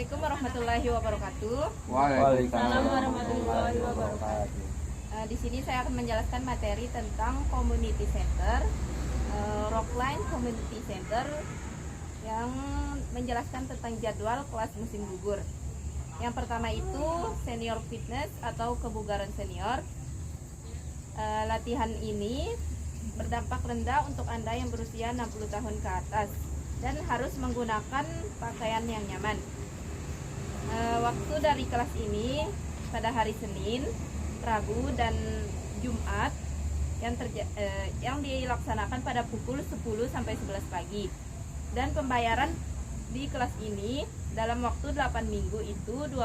Assalamualaikum warahmatullahi wabarakatuh. Waalaikumsalam warahmatullahi wabarakatuh. Di sini saya akan menjelaskan materi tentang community center, Rockline Community Center, yang menjelaskan tentang jadwal kelas musim gugur. Yang pertama itu senior fitness atau kebugaran senior. Latihan ini berdampak rendah untuk Anda yang berusia 60 tahun ke atas dan harus menggunakan pakaian yang nyaman. Waktu dari kelas ini pada hari Senin, Rabu, dan Jumat yang dilaksanakan pada pukul 10 sampai 11 pagi. Dan pembayaran di kelas ini dalam waktu 8 minggu itu $25.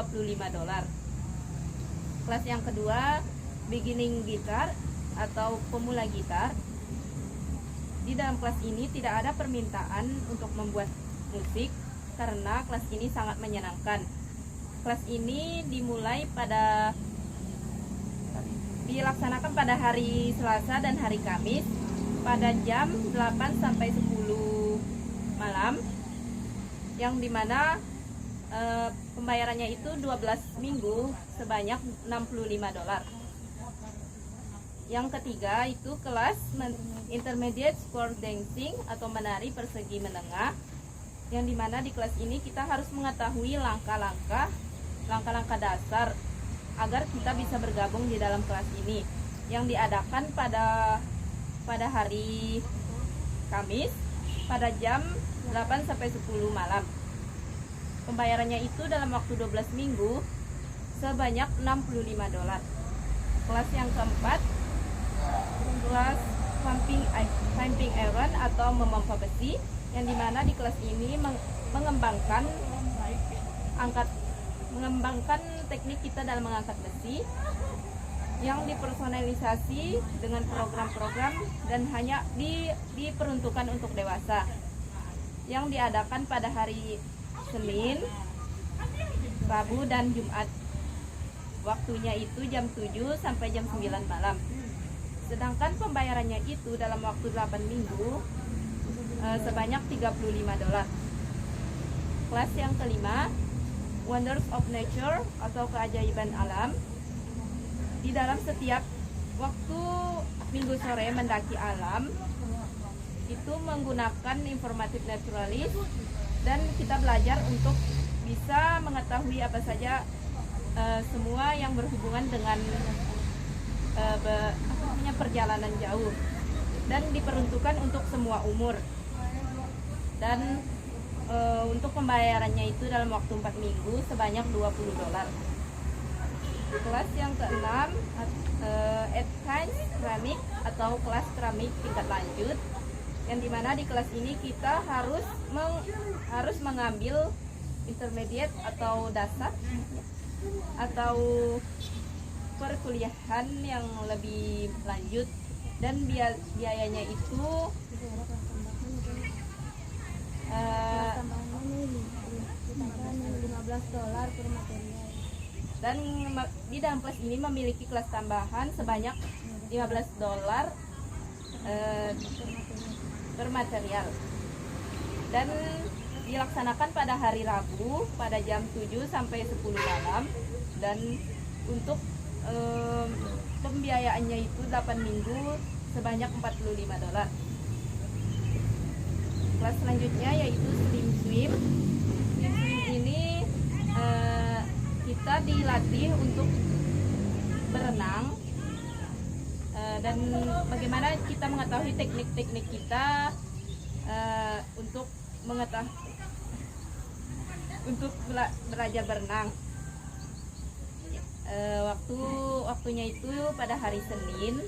Kelas yang kedua, beginning gitar atau pemula gitar. Di dalam kelas ini tidak ada permintaan untuk membuat musik karena kelas ini sangat menyenangkan. Kelas ini dilaksanakan pada hari Selasa dan hari Kamis pada jam 8 sampai 10 malam, yang dimana pembayarannya itu 12 minggu sebanyak $65. Yang ketiga itu kelas intermediate square dancing atau menari persegi menengah, yang dimana di kelas ini kita harus mengetahui langkah-langkah dasar agar kita bisa bergabung di dalam kelas ini, yang diadakan pada hari Kamis pada jam 8 sampai 10 malam. Pembayarannya itu dalam waktu 12 minggu sebanyak $65. Kelas yang keempat, kelas pumping iron atau memompa besi, yang dimana di kelas ini mengembangkan teknik kita dalam mengangkat besi, yang dipersonalisasi dengan program-program dan hanya diperuntukkan untuk dewasa, yang diadakan pada hari Senin, Rabu, dan Jumat. Waktunya itu jam 7 sampai jam 9 malam. Sedangkan pembayarannya itu dalam waktu 8 minggu sebanyak $35. Kelas yang kelima, Wonders of Nature atau keajaiban alam. Di dalam setiap waktu minggu sore mendaki alam itu menggunakan informatif naturalis, dan kita belajar untuk bisa mengetahui apa saja semua yang berhubungan dengan perjalanan jauh, dan diperuntukkan untuk semua umur. Dan untuk pembayarannya itu dalam waktu 4 minggu sebanyak $20. Kelas yang keenam, advanced keramik atau kelas keramik tingkat lanjut, yang dimana di kelas ini kita harus mengambil intermediate atau dasar atau perkuliahan yang lebih lanjut, dan biayanya itu $15 per material. Dan di dalam kelas ini memiliki kelas tambahan sebanyak $15 per material, dan dilaksanakan pada hari Rabu pada jam 7 sampai 10 malam. Dan untuk pembiayaannya itu 8 minggu sebanyak $45. Kelas selanjutnya yaitu swim. Swim ini kita dilatih untuk berenang, dan bagaimana kita mengetahui teknik-teknik kita untuk belajar berenang. Waktunya itu pada hari Senin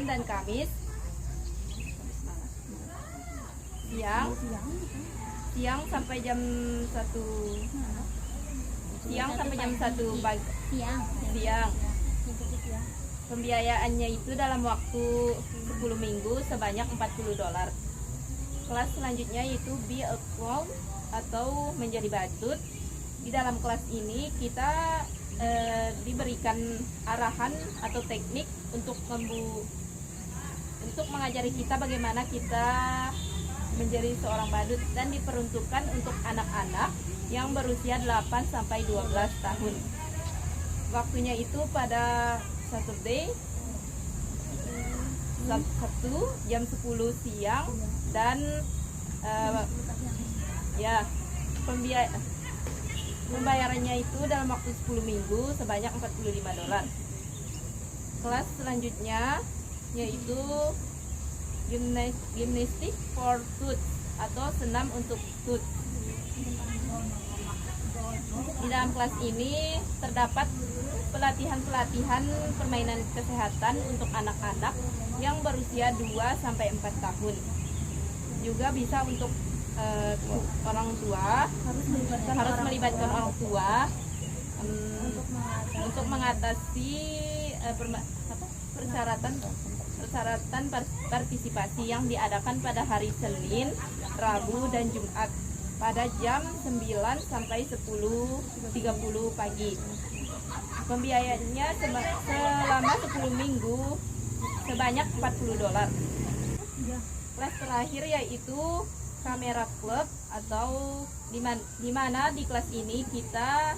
dan Kamis, siang sampai jam 1 pagi. Siang. Pembiayaannya itu dalam waktu 10 minggu sebanyak $40. Kelas selanjutnya yaitu be a clown atau menjadi badut. Di dalam kelas ini kita diberikan arahan atau teknik untuk mengajari kita bagaimana kita menjadi seorang badut dan diperuntukkan untuk anak-anak yang berusia 8 sampai 12 tahun. Waktunya itu pada Saturday Sabtu jam 10 siang dan pembayarannya itu dalam waktu 10 minggu sebanyak $45. Kelas selanjutnya yaitu gymnastic for tooth atau senam untuk tooth. Di dalam kelas ini terdapat pelatihan permainan kesehatan untuk anak-anak yang berusia 2 sampai 4 tahun. Juga bisa untuk orang tua, harus melibatkan orang tua untuk mengatasi persyaratan partisipasi yang diadakan pada hari Senin, Rabu, dan Jumat pada jam 9 sampai 10.30 pagi. Pembiayaannya selama 10 minggu sebanyak $40. Kelas terakhir yaitu kamera club atau di mana di kelas ini kita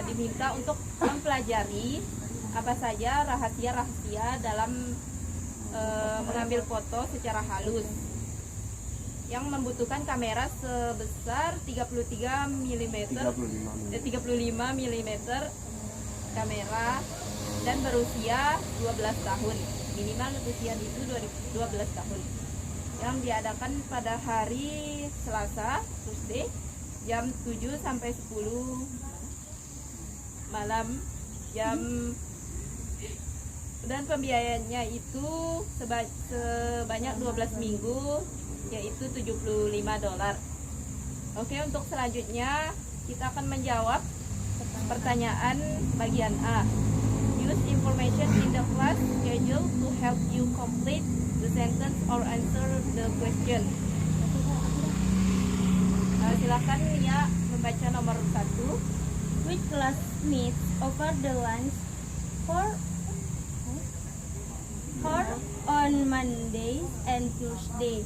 diminta untuk mempelajari apa saja rahasia-rahasia dalam mengambil foto secara halus yang membutuhkan kamera sebesar 35 mm kamera dan berusia 12 tahun. Minimal usia itu 12 tahun. Yang diadakan pada hari Selasa, Tuesday, jam 7 sampai 10 malam dan pembiayaannya itu sebanyak 12 minggu yaitu $75. Oke, untuk selanjutnya kita akan menjawab pertanyaan bagian A. Use information in the class schedule to help you complete the sentence or answer the question. Silakan Nia membaca nomor 1. Which class meets over the lunch for on Mondays and Tuesday?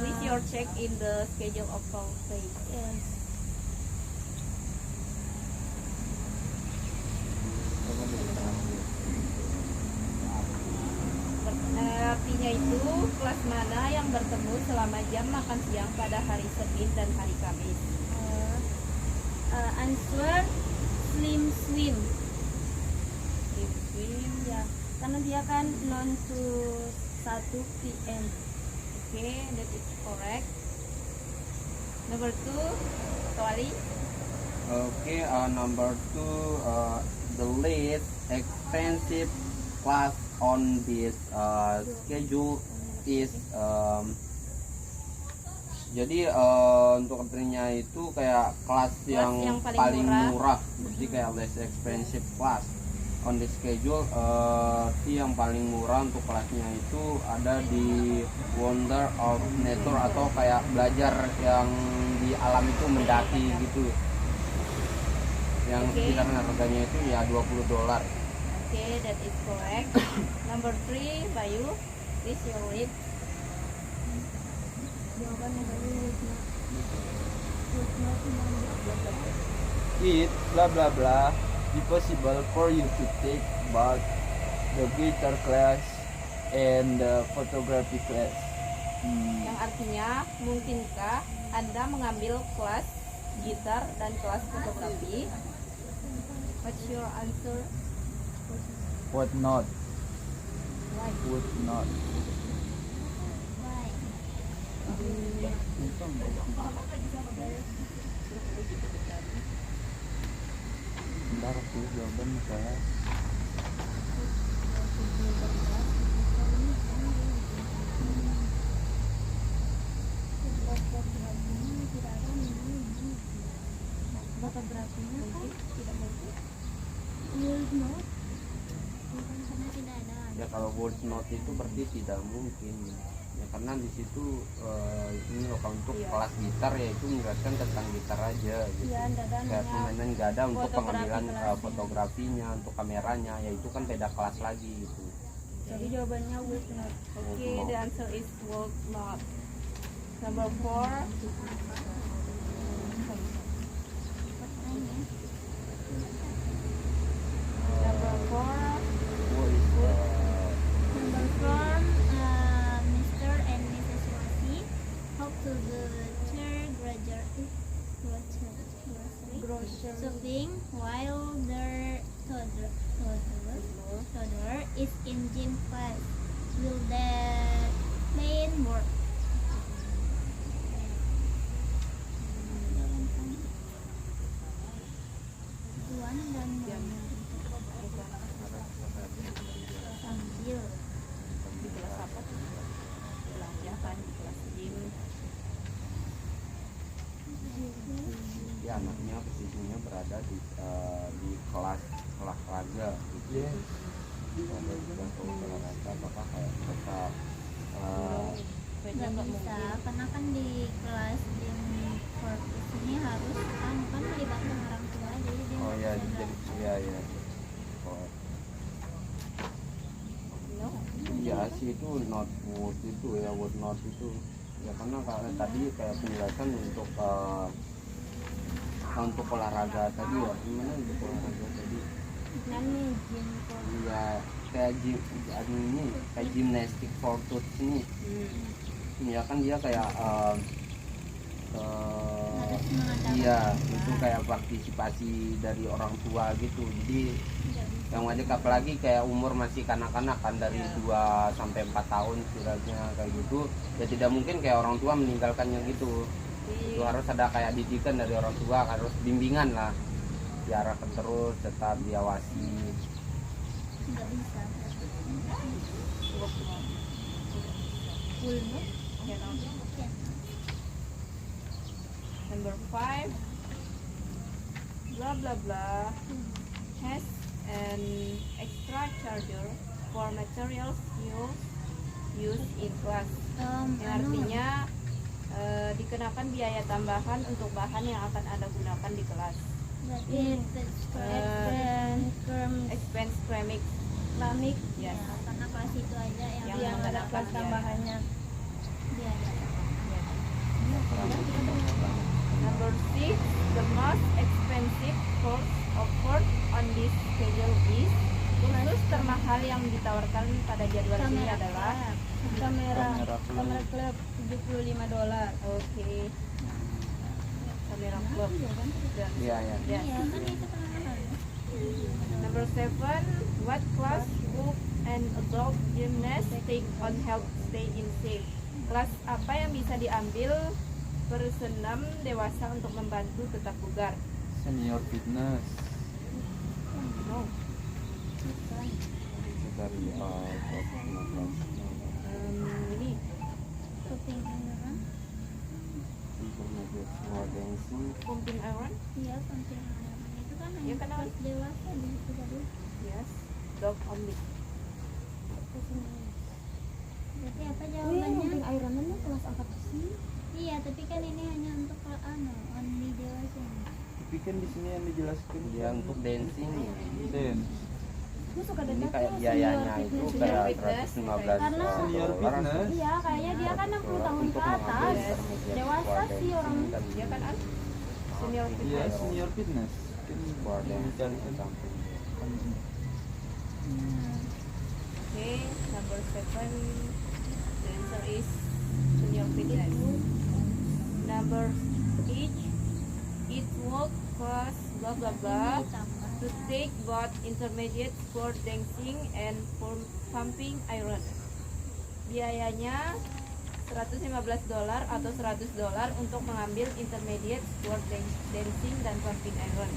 Please your check in the schedule of class. Yes. Artinya itu kelas mana yang bertemu selama jam makan siang pada hari Senin dan hari Kamis? Answer swim. Swim. Ya, karena dia kan non to 1 PM. Okay, that is correct. Number 2, Tuali. Okay, number 2, the least expensive class on this schedule is jadi untuk artinya itu kayak kelas yang paling murah, jadi kayak less expensive class on the schedule. Yang paling murah untuk kelasnya itu ada di Wonder of Nature atau kayak belajar yang di alam itu mendaki gitu, yang sekitar harganya itu ya $20. Okay, that is correct. Number 3, Bayu, please your read. It blah blah blah be possible for you to take both the guitar class and the photography class. Yang artinya, mungkinkah Anda mengambil kelas gitar dan kelas fotografi? What's your answer? What not? Why? Would not. Bentar tuh jawaban saya. Fotografinya kan Tidak mungkin. will not. Karena tidak ada. Ya kalau word not itu berarti tidak mungkin. Ya karena di situ ini loh kalau untuk kelas gitar ya itu menjelaskan tentang gitar aja gitu. Iya, nggak ada Kayak namanya permainan nggak ada untuk fotografi pengambilan kelasnya. fotografinya, untuk kameranya ya itu kan beda kelas lagi gitu. Jadi jawabannya will not. Okay, the answer is will not. Number 4. Number 4. Who is Number 4, Mr. and Mrs. Wasi hope to the third grocery shopping while their toddler is in gym class. Will the plan work? Tuan dan Nyonya sambil Di kelas apa tuh? Belajar di kelas gym. ya anaknya posisinya berada di kelas olahraga gitu. Yes. Ada juga olahraga apakah kayak mereka nggak bisa karena kan di kelas gym corpus ini harus kan melibatkan orang tua jadi dia oh nggak ya bisa jadi ya oh No. iya sih itu not would itu ya would not itu ya karena tadi kayak penjelasan untuk olahraga tadi ya gimana untuk olahraga tadi namanya gym corpus. ya kayak ini kayak gimnastik fortune ini ya kan dia kayak Harus mengadakan iya lomba. itu kayak partisipasi dari orang tua gitu jadi Nggak bisa. yang wajib apalagi kayak umur masih kanak-kanak kan dari 2 sampai 4 tahun setidaknya kayak gitu ya tidak mungkin kayak orang tua meninggalkannya gitu itu harus ada kayak didikan dari orang tua harus bimbingan lah diarahkan terus tetap diawasi Nggak bisa. Full book? Cannot. Ya. Number 5. Blah blah blah has an extra charger for materials used in class. Yang artinya dikenakan biaya tambahan untuk bahan yang akan Anda gunakan di kelas. Berarti Expense ceramic. keramik Yes. ya, karena kelas itu aja yang Yang ada mendapat kelas biaya. tambahannya biaya. Number 6, the most expensive course offered on this schedule is khusus termahal yang ditawarkan pada jadwal ini adalah kamera Kamera klub $75. oke kamera club dan iya ya ya. Iya kan itu kamera. Number 7, what class book and adult gymnastic on help stay in shape? Kelas apa yang bisa diambil bersenam dewasa untuk membantu tetap bugar? Senior fitness. No. dari Ini Kuping kamera. intermediate small dancing pumping iron. Iya kuping kamera. Itu kan Iya, hanya kan, kelas dewasa di situ tadi. Yes. Dog only. Berarti apa jawabannya? ironnya kelas angkat besi. Iya, tapi kan ini hanya untuk only dewasa. Tapi kan di sini yang dijelaskan dia untuk dancing dance. ini kayak biayanya itu kayak 115 Karena senior dolar. fitness. Iya, kayaknya dia kan 60 tahun Untuk ke atas. mengambil intermediate Dewasa squat sih orang. dancing dan Dia kan senior Iya, fitness. senior fitness. Kan squat yang dancing dicari kan. Okay, number 7. The answer is senior fitness. Number 8. It work class blah blah blah to take both intermediate sport dancing and pumping iron. Biayanya $115 atau $100 untuk mengambil intermediate sport dancing dan pumping iron.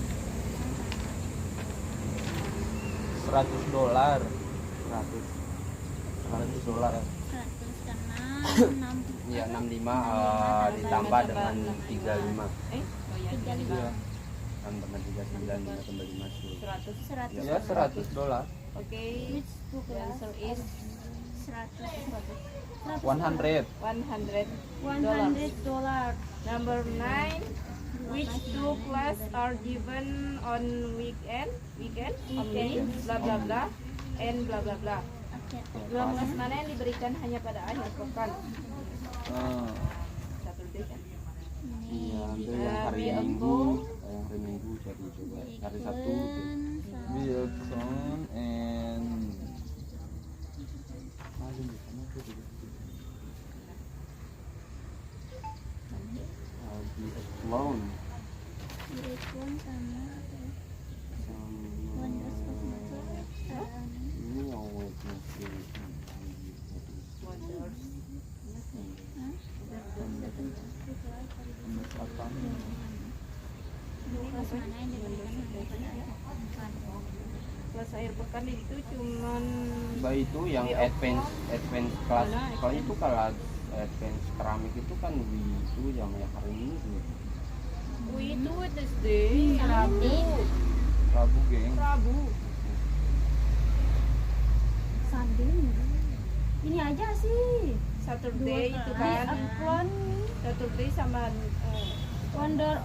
$100. 100 dolar 100 karena 6 ya 65 ditambah dengan 35 Oh ya, 35. Iya. kan dengan 39 tambah 5 100. 100. Ya $100. Oke, Which two the class? answer is 100. 100. $100. Number 9. Which two class are given on weekend only, bla bla bla, and bla bla bla. Oke. Dua kelas mana yang diberikan hanya pada akhir pekan? hari Minggu jadi coba hari Sabtu Wilson and di Explon Direkon sama Wonders of Nature. ini yang Wednesday Wonders. Kelas mana yang diberikan bukan. Kelas akhir pekan itu cuman Mbak itu yang advance kelas kalau itu kelas advance keramik itu kan itu yang hari Minggu itu Wednesday, Rabu, Rabu geng. Rabu. Sunday ini aja sih. Saturday itu kan. Upload Saturday sama Wonder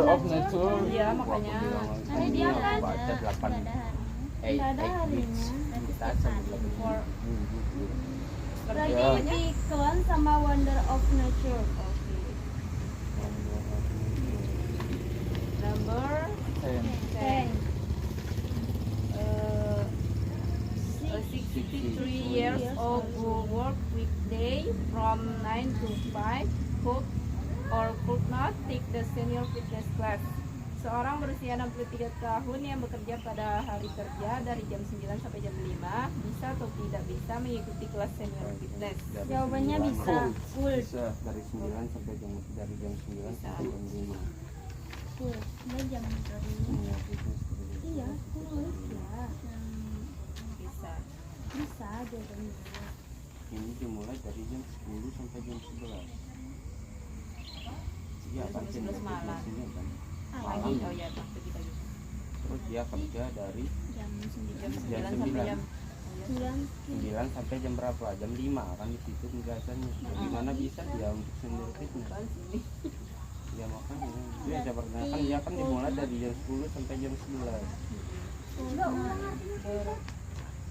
of Nature. Iya, makanya. Karena dia kan baca 8 nggak ada harinya. kita sebelum For- Berarti kerjanya. Weekend sama Wonder of Nature. Oke. Number 10. 10. 63 years old who work weekday from 9 to 5 could or could not take the senior fitness class. Seorang berusia 63 tahun yang bekerja pada hari kerja dari jam 9 sampai jam 5 bisa atau tidak bisa mengikuti kelas senior fitness? Jawabannya bisa. Full. Bisa. dari 9 sampai jam 9 sampai jam 5 Full. Dia jam dari. Senior fitness dari jam Iya, full ya. Bisa. Bisa jawabannya. ini dimulai dari jam 10 sampai jam 11 iya kan Sampai 11 malam. fitnessnya kan Pagi, oh ya, waktu kita gitu. terus dia kerja dari Jam 9. Jam 9 jam sampai 9 jam 9 sampai jam berapa? Jam 5 kan di situ penjelasannya. Gimana bisa dia untuk senior fitness? kan sini. Ya makanya dia saya pernah kan dia kan dimulai dari jam 10 sampai jam 11.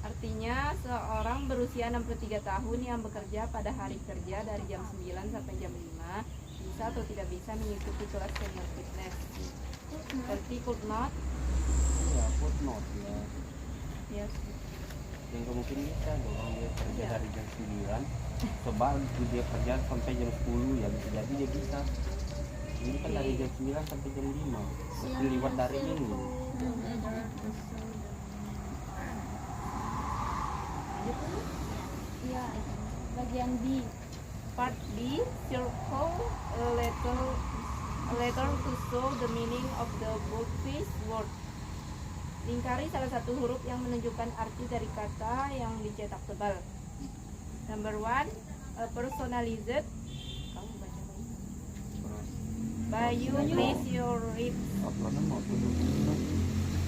Artinya seorang berusia 63 tahun yang bekerja pada hari kerja dari jam 9 sampai jam 5 bisa atau tidak bisa mengikuti kelas senior fitness. Berarti could not, Ya footnote ya. yes. Yang mungkin bisa dong dia kerja Iya. dari jam 9 coba dia kerja sampai jam 10 ya bisa jadi dia bisa. Ini kan dari jam 9 sampai jam 5 masih lewat dari ini. Iya, bagian B. Part B, circle a letter to show the meaning of the boldface word. Lingkari salah satu huruf yang menunjukkan arti dari kata yang dicetak tebal. Number 1, personalized. Kamu baca ini. Bayu, place your lips. Apa nama tuh?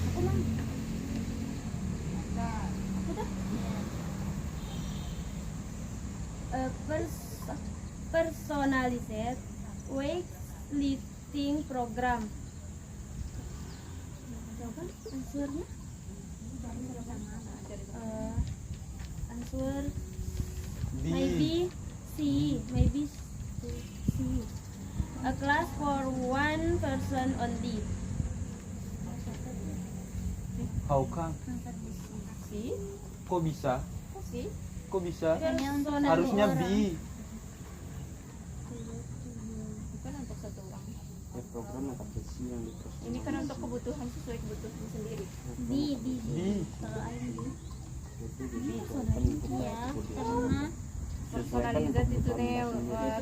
Aku mang. Nah, Aku dah. Personalized weightlifting program. Jawaban answernya? Answer D. maybe C. A class for one person only. How come? si, Kok bisa? si. Kok bisa? Hanya untuk satu Harusnya orang. B. Bukan untuk satu orang. Ya program yang kecil yang dipersonal. Ini kan untuk kebutuhan sesuai kebutuhan sendiri. B. Kalau aing B. Itu disesuaikan untuk Ya, kebutuhan. karena Personalized itu nih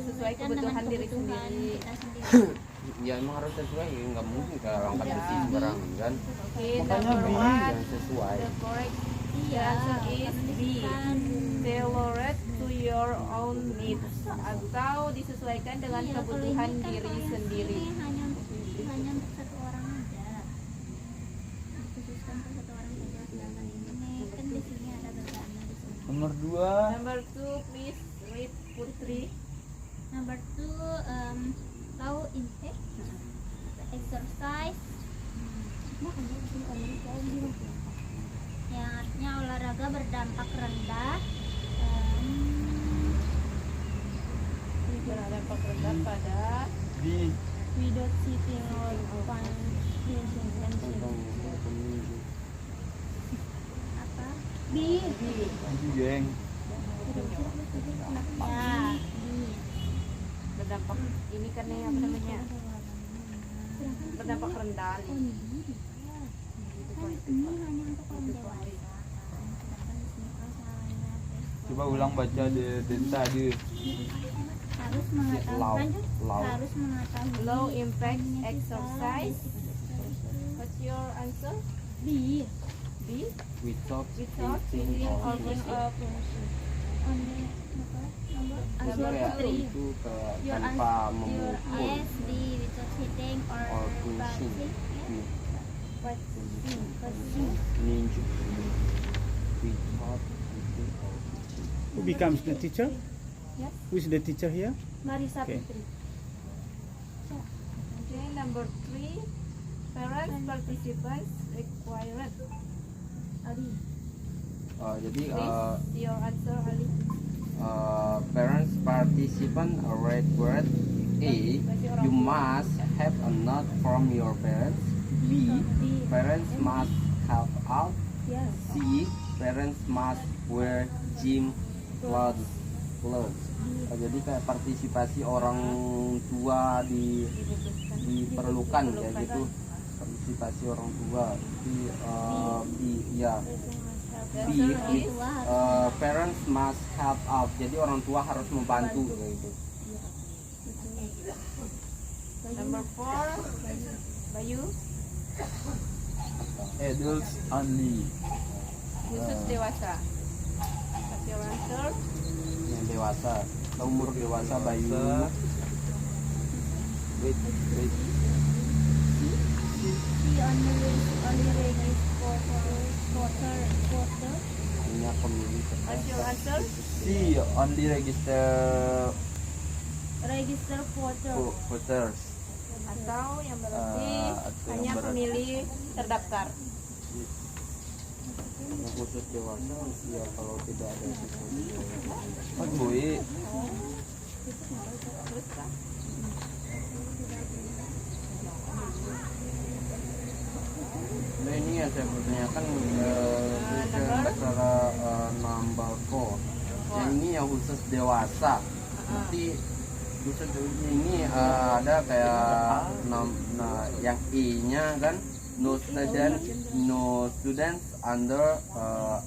sesuai kan kebutuhan dengan diri kebutuhan sendiri. kita sendiri. Ya emang harus sesuai, nggak mungkin kalau angkat Ya. besi sembarangan kan. Oke, Makanya number B. 1, Yang sesuai. the correct Iya, answer is karena B. kan Tailored to your own needs, atau disesuaikan dengan iya, kalau kebutuhan ini kan diri kalau yang sendiri. sini hanya untuk satu orang aja. Dikhususkan untuk satu orang saja. Sedangkan ini kan di sini ada bebannya di sini. Nomor 2. Number 2, please read Putri. Number 2, low intake exercise. Yang artinya olahraga berdampak rendah. Berdampak rendah pada B. without sitting or punching. Apa? Di. Itu geng. Ya. Berdampak ini kan ya, apa namanya, berdampak rendah nih. Ini hanya untuk orang dewasa. Sedangkan di sini pasalnya Coba ulang baca dari tadi. harus mengetahui lanjut Loud. harus mengetahui Low impact exercise. What's your answer? di B. Without Without eating eating or or drinking. on the apa nomor Jadi answer kayak three. itu kayak Your tanpa your memukul yes di without hitting or or pushing. punching With ninja. Without eating or pushing. Who becomes the teacher? Yes. Who is the teacher here? Marisa Okay. Fitri. Okay, number 3. Parents participants required. Ali. Jadi Please, your answer, Ali. parents participant required. A. You must have a note from your parents. B. Parents must help out. Yes. C. Parents must wear gym clothes. Jadi kayak partisipasi orang tua diperlukan kayak gitu. Partisipasi orang tua. Ya. B is parents must help out. Jadi orang tua harus membantu kayak gitu. Number 4. Bayu. Adults only. Khusus dewasa. What's your answer? Yang dewasa, umur dewasa Bayu. Wait. di only register for voter Hanya pemilih What's your answer? C. Only register voter voters. Atau yang berarti atau yang hanya berarti- pemilih terdaftar. Yang khusus dewasa ya kalau tidak ada Mas Boy. Terus Kak? Nah ini yang saya pertanyakan secara number 4. Yang ini yang khusus dewasa. Nanti khusus ini ada kayak yang E-nya kan no students under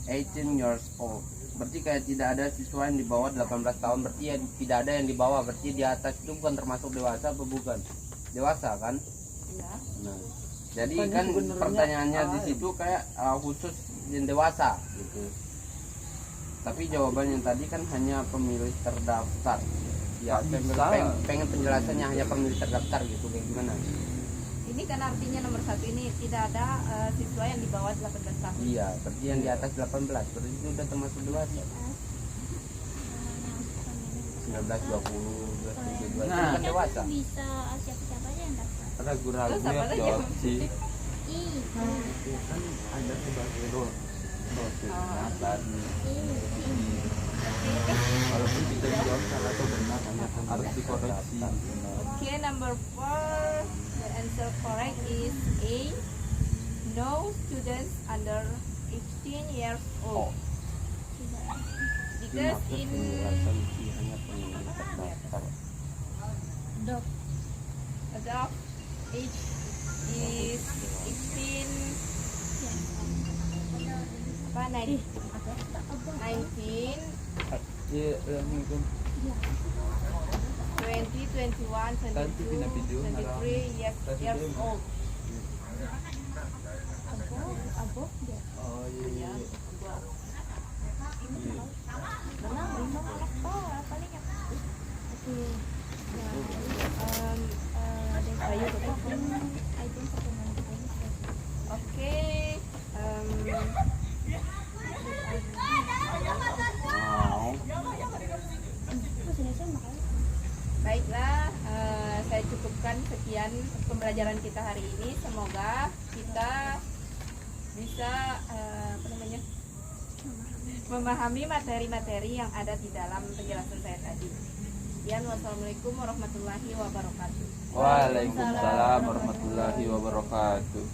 18 years old. Berarti kayak tidak ada siswa yang di bawah 18 tahun. Berarti ya tidak ada yang di bawah. Berarti di atas itu bukan termasuk dewasa apa bukan? Dewasa kan? Iya. Nah, jadi kan pertanyaannya di situ kayak khusus yang dewasa gitu. Tapi jawaban yang tadi kan hanya pemilih terdaftar. Ya, pengen penjelasannya hanya pemilih terdaftar gitu kayak gimana? Ini kan artinya nomor 1 ini tidak ada siswa yang di bawah 18 tahun. Iya, berarti yang di atas 18 berarti itu udah termasuk dewasa. 19, 20, 22 itu Nah. kan dewasa. bisa siapa aja yang daftar Ragu-ragu Terus apa ya lagi? jawab sih. Kan ada sebagai Kesehatan. I Walaupun kita jawab salah atau benar harus dikoreksi. Okay, number 4. The answer correct is A. No students under 15 years old. Because in penjelasan sih hanya pemilih terdaftar. adult age is 18 apa 19 Iya, ini kan 20, 21, Tadi 22, pindah-video, 23 years old. oh iya. Oke, Wow. baiklah, saya cukupkan sekian pembelajaran kita hari ini. Semoga kita bisa memahami materi-materi yang ada di dalam penjelasan saya tadi. Sekian, wassalamualaikum warahmatullahi wabarakatuh. Waalaikumsalam warahmatullahi wabarakatuh.